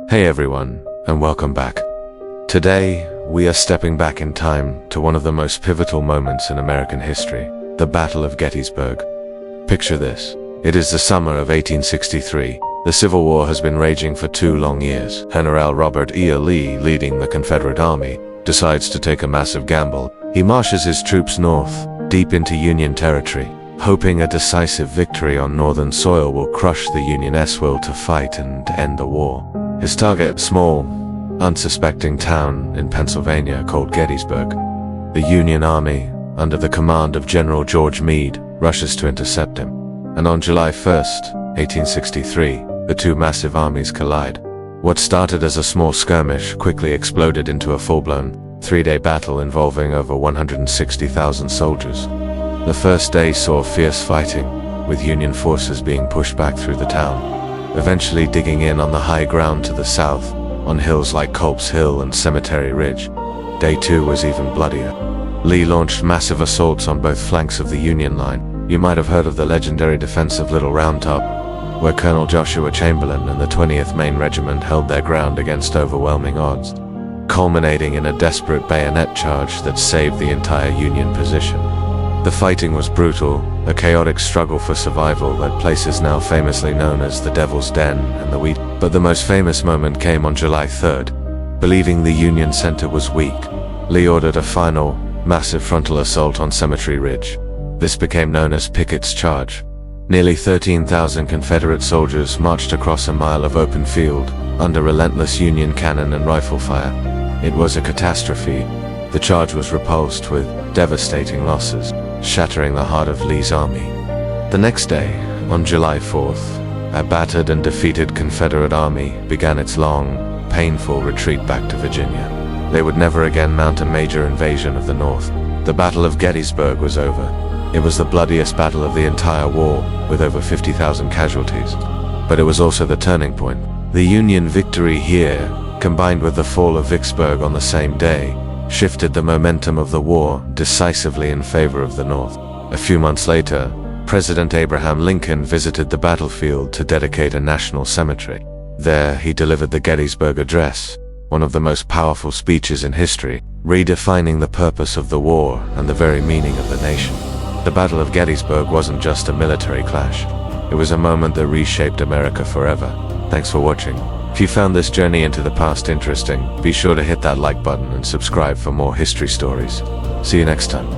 Hey everyone, and welcome back. Today, we are stepping back in time to one of the most pivotal moments in American history, the Battle of Gettysburg. Picture this. It is the summer of 1863. The Civil War has been raging for 2 long years. General Robert E. Lee, leading the Confederate Army, decides to take a massive gamble. He marches his troops north, deep into Union territory, hoping a decisive victory on northern soil will crush the Union's will to fight and end the war. His target, small, unsuspecting town in Pennsylvania called Gettysburg. The Union Army, under the command of General George Meade, rushes to intercept him. And on July 1st, 1863, the two massive armies collide. What started as a small skirmish quickly exploded into a full-blown, 3-day battle involving over 160,000 soldiers. The first day saw fierce fighting, with Union forces being pushed back through the town, eventually digging in on the high ground to the south, on hills like Culp's Hill and Cemetery Ridge. Day 2 was even bloodier. Lee launched massive assaults on both flanks of the Union line. You might have heard of the legendary defense of Little Round Top, where Colonel Joshua Chamberlain and the 20th Maine Regiment held their ground against overwhelming odds, culminating in a desperate bayonet charge that saved the entire Union position. The fighting was brutal, a chaotic struggle for survival that places now famously known as the Devil's Den and the Wheat. But the most famous moment came on July 3rd. Believing the Union center was weak, Lee ordered a final, massive frontal assault on Cemetery Ridge. This became known as Pickett's Charge. Nearly 13,000 Confederate soldiers marched across a mile of open field, under relentless Union cannon and rifle fire. It was a catastrophe. The charge was repulsed with devastating losses, shattering the heart of Lee's army. The next day, on July 4th, a battered and defeated Confederate army began its long, painful retreat back to Virginia. They would never again mount a major invasion of the North. The Battle of Gettysburg was over. It was the bloodiest battle of the entire war, with over 50,000 casualties. But it was also the turning point. The Union victory here, combined with the fall of Vicksburg on the same day, shifted the momentum of the war decisively in favor of the North. A few months later, President Abraham Lincoln visited the battlefield to dedicate a national cemetery. There, he delivered the Gettysburg Address, one of the most powerful speeches in history, redefining the purpose of the war and the very meaning of the nation. The Battle of Gettysburg wasn't just a military clash. It was a moment that reshaped America forever. Thanks for watching. If you found this journey into the past interesting, be sure to hit that like button and subscribe for more history stories. See you next time.